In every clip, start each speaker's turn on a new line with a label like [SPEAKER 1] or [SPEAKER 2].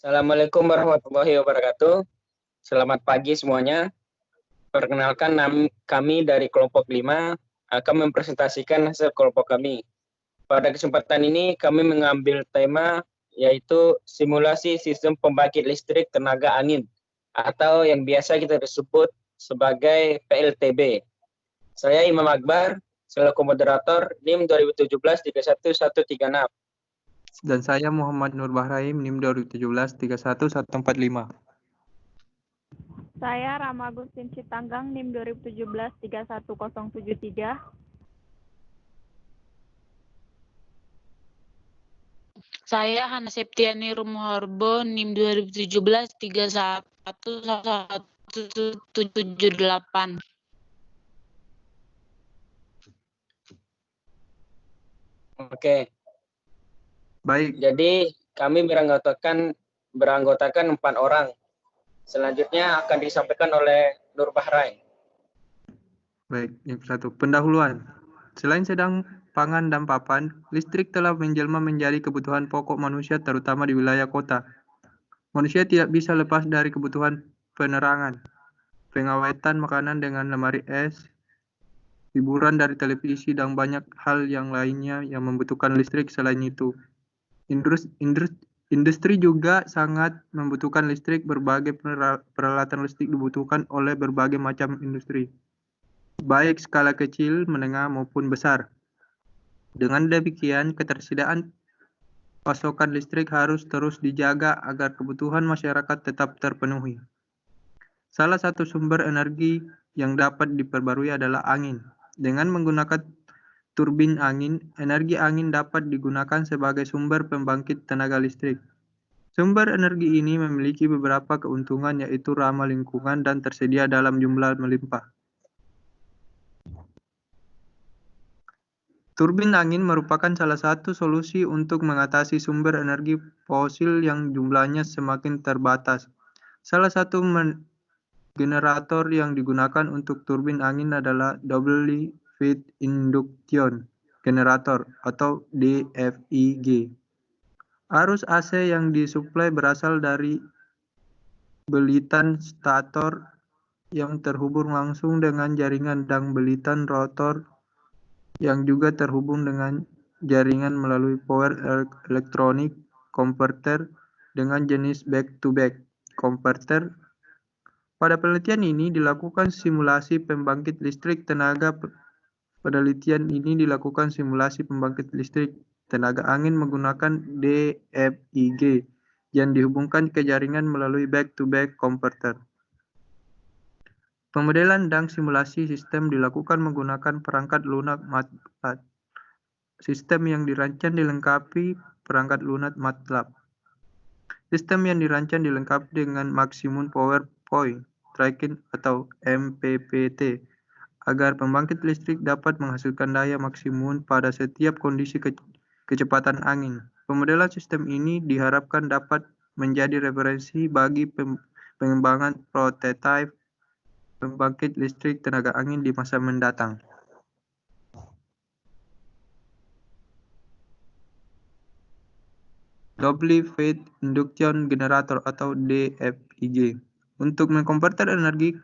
[SPEAKER 1] Assalamualaikum warahmatullahi wabarakatuh. Selamat pagi semuanya. Perkenalkan, kami dari kelompok 5 akan mempresentasikan hasil kelompok kami. Pada kesempatan ini kami mengambil tema yaitu simulasi sistem pembangkit listrik tenaga angin atau yang biasa kita sebut sebagai PLTB. Saya Imam Akbar, selaku moderator NIM 2017-31136.
[SPEAKER 2] Dan saya Muhammad Nur Bahraim, NIM 2017-31145.
[SPEAKER 3] Saya Rama Agustin Sitanggang, NIM 2017-31073.
[SPEAKER 4] Saya Hana Septiani Rumuharbo, NIM 2017-31178.
[SPEAKER 1] Oke.
[SPEAKER 2] Baik,
[SPEAKER 1] Jadi kami beranggotakan 4 orang. Selanjutnya akan disampaikan oleh Nur Bahrain.
[SPEAKER 2] baik. Yang satu, pendahuluan. Selain sedang pangan dan papan, listrik telah menjelma menjadi kebutuhan pokok manusia terutama di wilayah kota. Manusia tidak bisa lepas dari kebutuhan penerangan, pengawetan makanan dengan lemari es, hiburan dari televisi, dan banyak hal yang lainnya yang membutuhkan listrik. Selain itu, industri juga sangat membutuhkan listrik. Berbagai peralatan listrik dibutuhkan oleh berbagai macam industri, baik skala kecil, menengah, maupun besar. Dengan demikian, ketersediaan pasokan listrik harus terus dijaga agar kebutuhan masyarakat tetap terpenuhi. Salah satu sumber energi yang dapat diperbarui adalah angin. Dengan menggunakan turbin angin, energi angin dapat digunakan sebagai sumber pembangkit tenaga listrik. Sumber energi ini memiliki beberapa keuntungan, yaitu ramah lingkungan dan tersedia dalam jumlah melimpah. Turbin angin merupakan salah satu solusi untuk mengatasi sumber energi fosil yang jumlahnya semakin terbatas. Salah satu generator yang digunakan untuk turbin angin adalah Doubly Fed Induction Generator atau DFIG. Arus AC yang disuplai berasal dari belitan stator yang terhubung langsung dengan jaringan dan belitan rotor yang juga terhubung dengan jaringan melalui power electronic converter dengan jenis back-to-back converter. Pada penelitian ini dilakukan simulasi pembangkit listrik tenaga angin menggunakan DFIG yang dihubungkan ke jaringan melalui back-to-back converter. Pemodelan dan simulasi sistem dilakukan menggunakan perangkat lunak MATLAB. Sistem yang dirancang dilengkapi perangkat lunak MATLAB. Sistem yang dirancang dilengkapi dengan maksimum power point tracking atau MPPT agar pembangkit listrik dapat menghasilkan daya maksimum pada setiap kondisi kecepatan angin. Pemodelan sistem ini diharapkan dapat menjadi referensi bagi pengembangan prototipe pembangkit listrik tenaga angin di masa mendatang. Doubly Fed Induction Generator atau DFIG. Untuk mengkonverter energi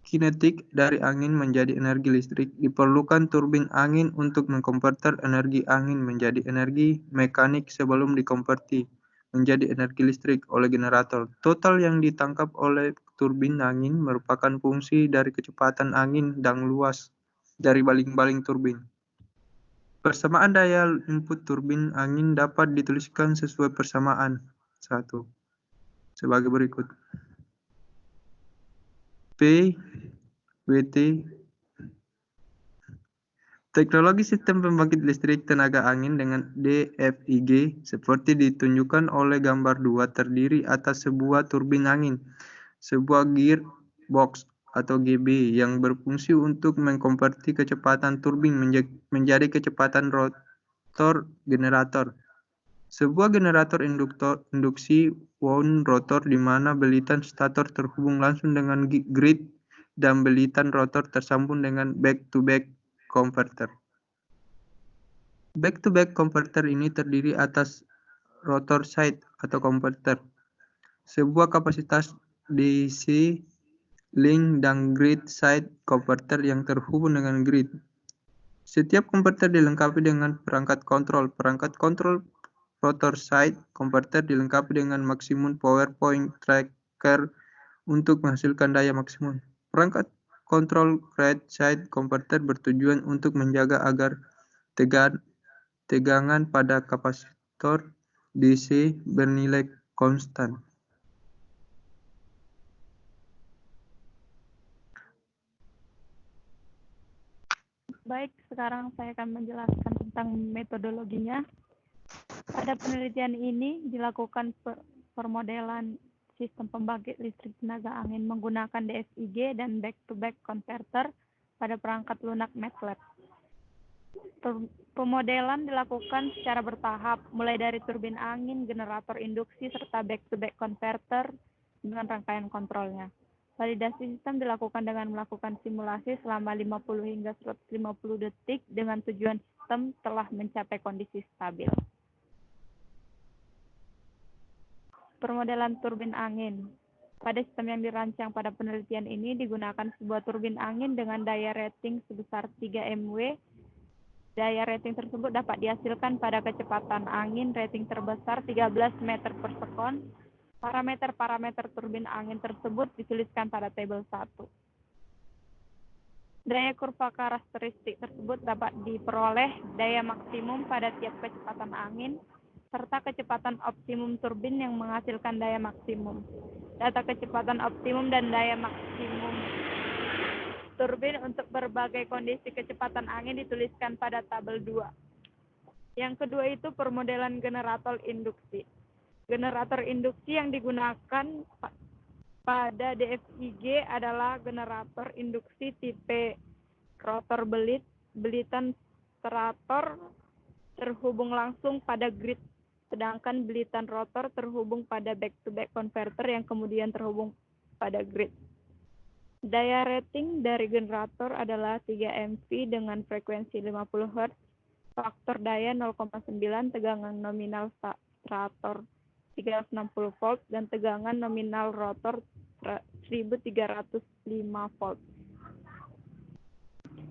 [SPEAKER 2] kinetik dari angin menjadi energi listrik, diperlukan turbin angin untuk mengkonverter energi angin menjadi energi mekanik sebelum dikonversi menjadi energi listrik oleh generator. Total yang ditangkap oleh turbin angin merupakan fungsi dari kecepatan angin dan luas dari baling-baling turbin. Persamaan daya input turbin angin dapat dituliskan sesuai persamaan 1 sebagai berikut. P WT. Teknologi sistem pembangkit listrik tenaga angin dengan DFIG seperti ditunjukkan oleh gambar 2 terdiri atas sebuah turbin angin, sebuah gearbox atau GB yang berfungsi untuk mengkonversi kecepatan turbin menjadi kecepatan rotor generator. Sebuah generator induksi wound rotor di mana belitan stator terhubung langsung dengan grid dan belitan rotor tersambung dengan back-to-back converter. Back-to-back converter ini terdiri atas rotor side atau converter sebuah kapasitas DC, link, dan grid side converter yang terhubung dengan grid. Setiap konverter dilengkapi dengan perangkat kontrol. Perangkat kontrol rotor side converter dilengkapi dengan maksimum power point tracker untuk menghasilkan daya maksimum. Perangkat kontrol right side converter bertujuan untuk menjaga agar tegangan pada kapasitor DC bernilai konstan.
[SPEAKER 3] Baik, sekarang saya akan menjelaskan tentang metodologinya. Pada penelitian ini dilakukan permodelan sistem pembangkit listrik tenaga angin menggunakan DFIG dan back-to-back converter pada perangkat lunak MATLAB. Pemodelan dilakukan secara bertahap, mulai dari turbin angin, generator induksi, serta back-to-back converter dengan rangkaian kontrolnya. Validasi sistem dilakukan dengan melakukan simulasi selama 50 hingga 150 detik dengan tujuan sistem telah mencapai kondisi stabil. Permodelan turbin angin. Pada sistem yang dirancang pada penelitian ini digunakan sebuah turbin angin dengan daya rating sebesar 3 MW. Daya rating tersebut dapat dihasilkan pada kecepatan angin rating terbesar 13 meter per sekon. Parameter-parameter turbin angin tersebut dituliskan pada tabel 1. Daya kurva karakteristik tersebut dapat diperoleh daya maksimum pada tiap kecepatan angin, serta kecepatan optimum turbin yang menghasilkan daya maksimum. Data kecepatan optimum dan daya maksimum turbin untuk berbagai kondisi kecepatan angin dituliskan pada tabel 2. Yang kedua itu permodelan generator induksi. Generator induksi yang digunakan pada DFIG adalah generator induksi tipe rotor belitan sterator terhubung langsung pada grid, sedangkan belitan rotor terhubung pada back-to-back converter yang kemudian terhubung pada grid. Daya rating dari generator adalah 3 MV dengan frekuensi 50 Hz, faktor daya 0,9, tegangan nominal sterator 360 volt, dan tegangan nominal rotor 1305 volt.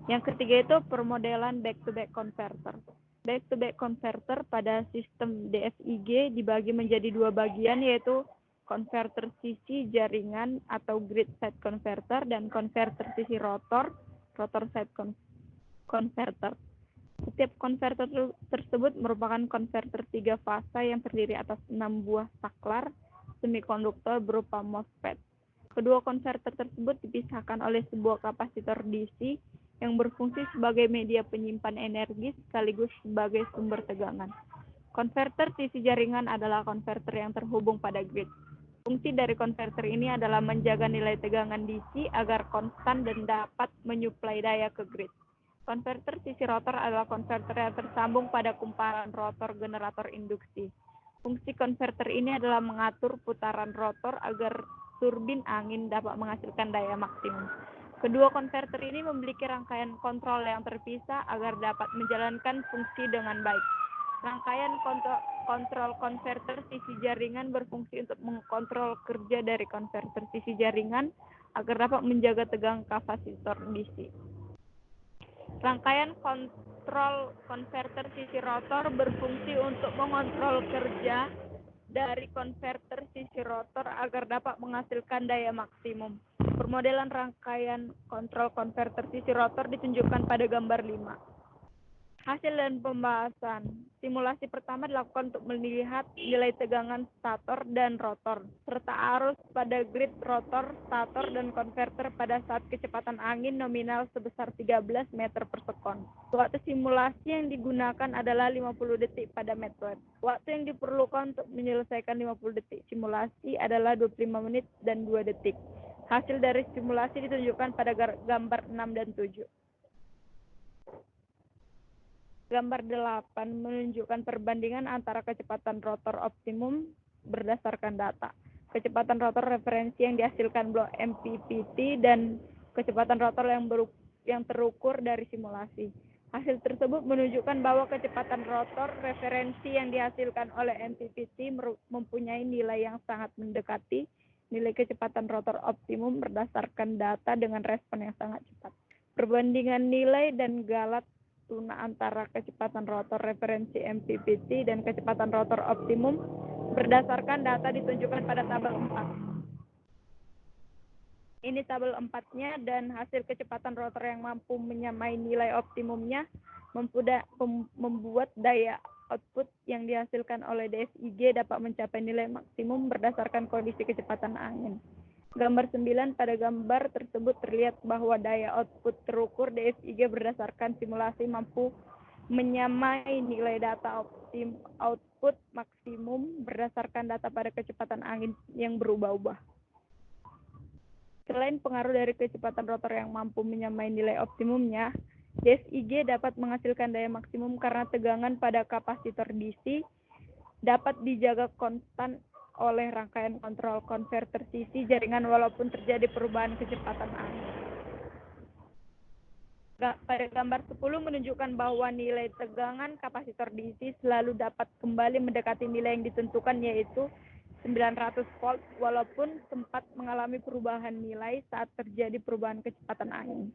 [SPEAKER 3] Yang ketiga itu permodelan back-to-back converter. Back-to-back converter pada sistem DFIG dibagi menjadi dua bagian, yaitu konverter sisi jaringan atau grid side converter dan konverter sisi rotor side converter. Setiap konverter tersebut merupakan konverter 3 fasa yang terdiri atas 6 buah saklar semikonduktor berupa MOSFET. Kedua konverter tersebut dipisahkan oleh sebuah kapasitor DC yang berfungsi sebagai media penyimpan energi sekaligus sebagai sumber tegangan. Konverter sisi jaringan adalah konverter yang terhubung pada grid. Fungsi dari konverter ini adalah menjaga nilai tegangan DC agar konstan dan dapat menyuplai daya ke grid. Konverter sisi rotor adalah konverter yang tersambung pada kumparan rotor generator induksi. Fungsi konverter ini adalah mengatur putaran rotor agar turbin angin dapat menghasilkan daya maksimum. Kedua konverter ini memiliki rangkaian kontrol yang terpisah agar dapat menjalankan fungsi dengan baik. Rangkaian kontrol konverter sisi jaringan berfungsi untuk mengkontrol kerja dari konverter sisi jaringan agar dapat menjaga tegangan kapasitor DC. Rangkaian kontrol konverter sisi rotor berfungsi untuk mengontrol kerja dari konverter sisi rotor agar dapat menghasilkan daya maksimum. Permodelan rangkaian kontrol konverter sisi rotor ditunjukkan pada gambar 5. Hasil dan pembahasan. Simulasi pertama dilakukan untuk melihat nilai tegangan stator dan rotor, serta arus pada grid rotor, stator, dan konverter pada saat kecepatan angin nominal sebesar 13 meter per sekon. Waktu simulasi yang digunakan adalah 50 detik pada MATLAB. Waktu yang diperlukan untuk menyelesaikan 50 detik simulasi adalah 25 menit dan 2 detik. Hasil dari simulasi ditunjukkan pada gambar 6 dan 7. Gambar 8 menunjukkan perbandingan antara kecepatan rotor optimum berdasarkan data, kecepatan rotor referensi yang dihasilkan blok MPPT, dan kecepatan rotor yang terukur dari simulasi. Hasil tersebut menunjukkan bahwa kecepatan rotor referensi yang dihasilkan oleh MPPT mempunyai nilai yang sangat mendekati nilai kecepatan rotor optimum berdasarkan data dengan respon yang sangat cepat. Perbandingan nilai dan galat tuna antara kecepatan rotor referensi MPPT dan kecepatan rotor optimum berdasarkan data ditunjukkan pada tabel 4. Ini tabel 4-nya dan hasil kecepatan rotor yang mampu menyamai nilai optimumnya membuat daya output yang dihasilkan oleh DFIG dapat mencapai nilai maksimum berdasarkan kondisi kecepatan angin. Gambar 9, pada gambar tersebut terlihat bahwa daya output terukur DFIG berdasarkan simulasi mampu menyamai nilai data output maksimum berdasarkan data pada kecepatan angin yang berubah-ubah. Selain pengaruh dari kecepatan rotor yang mampu menyamai nilai optimumnya, DFIG dapat menghasilkan daya maksimum karena tegangan pada kapasitor DC dapat dijaga konstan oleh rangkaian kontrol konverter sisi jaringan walaupun terjadi perubahan kecepatan angin. Pada gambar 10 menunjukkan bahwa nilai tegangan kapasitor DC selalu dapat kembali mendekati nilai yang ditentukan, yaitu 900 volt walaupun sempat mengalami perubahan nilai saat terjadi perubahan kecepatan angin.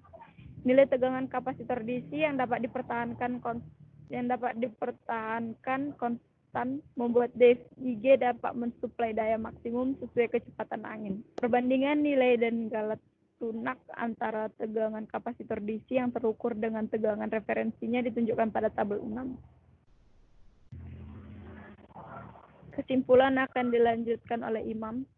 [SPEAKER 3] Nilai tegangan kapasitor DC yang dapat dipertahankan konstan membuat DFIG dapat mensuplai daya maksimum sesuai kecepatan angin. Perbandingan nilai dan galat tunak antara tegangan kapasitor DC yang terukur dengan tegangan referensinya ditunjukkan pada tabel 6. Kesimpulan akan dilanjutkan oleh Imam.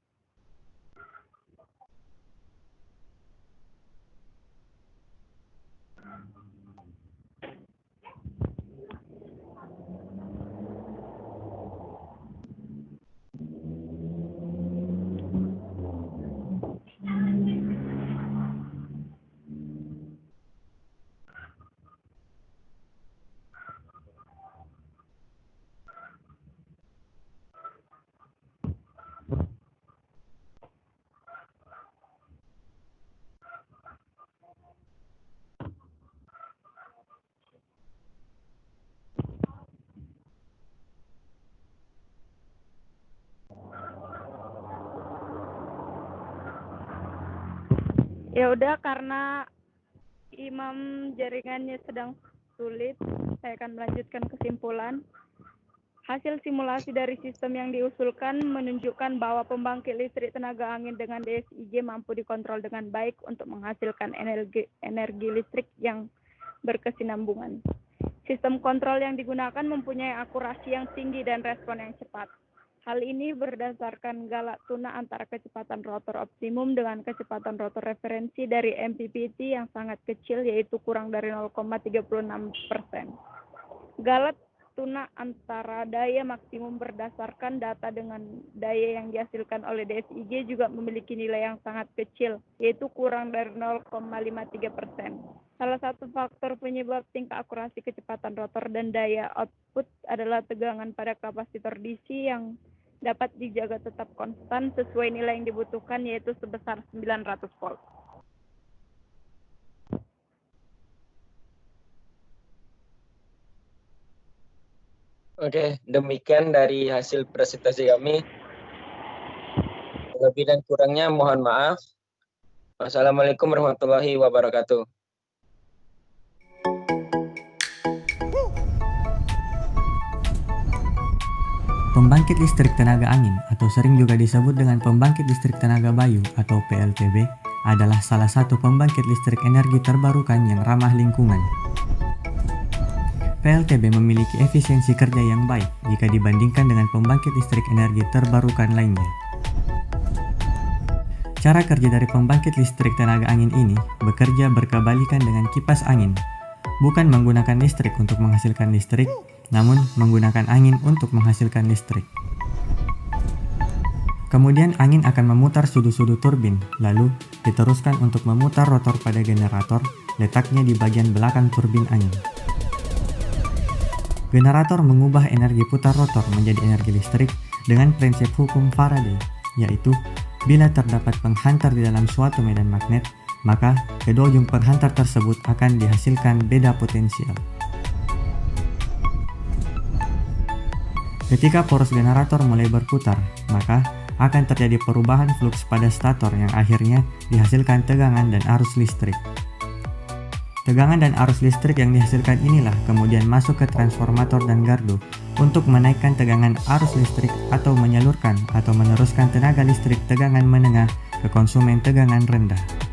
[SPEAKER 3] Ya udah, karena Imam jaringannya sedang sulit, saya akan melanjutkan kesimpulan. Hasil simulasi dari sistem yang diusulkan menunjukkan bahwa pembangkit listrik tenaga angin dengan DFIG mampu dikontrol dengan baik untuk menghasilkan energi listrik yang berkesinambungan. Sistem kontrol yang digunakan mempunyai akurasi yang tinggi dan respon yang cepat. Hal ini berdasarkan galat tuna antara kecepatan rotor optimum dengan kecepatan rotor referensi dari MPPT yang sangat kecil, yaitu kurang dari 0,36%. Galat tuna antara daya maksimum berdasarkan data dengan daya yang dihasilkan oleh DFIG juga memiliki nilai yang sangat kecil, yaitu kurang dari 0,53%. Salah satu faktor penyebab tingkat akurasi kecepatan rotor dan daya output adalah tegangan pada kapasitor DC yang dapat dijaga tetap konstan sesuai nilai yang dibutuhkan, yaitu sebesar 900 volt.
[SPEAKER 1] Oke, demikian dari hasil presentasi kami. Lebih dan kurangnya mohon maaf. Wassalamualaikum warahmatullahi wabarakatuh.
[SPEAKER 5] Pembangkit listrik tenaga angin atau sering juga disebut dengan pembangkit listrik tenaga bayu atau PLTB adalah salah satu pembangkit listrik energi terbarukan yang ramah lingkungan. PLTB memiliki efisiensi kerja yang baik jika dibandingkan dengan pembangkit listrik energi terbarukan lainnya. Cara kerja dari pembangkit listrik tenaga angin ini bekerja berkebalikan dengan kipas angin, bukan menggunakan listrik untuk menghasilkan listrik, namun menggunakan angin untuk menghasilkan listrik. Kemudian angin akan memutar sudut-sudut turbin, lalu diteruskan untuk memutar rotor pada generator, letaknya di bagian belakang turbin angin. Generator mengubah energi putar rotor menjadi energi listrik dengan prinsip hukum Faraday, yaitu bila terdapat penghantar di dalam suatu medan magnet, maka kedua ujung perhantar tersebut akan dihasilkan beda potensial. Ketika poros generator mulai berputar, maka akan terjadi perubahan fluks pada stator yang akhirnya dihasilkan tegangan dan arus listrik. Tegangan dan arus listrik yang dihasilkan inilah kemudian masuk ke transformator dan gardu untuk menaikkan tegangan arus listrik atau menyalurkan atau meneruskan tenaga listrik tegangan menengah ke konsumen tegangan rendah.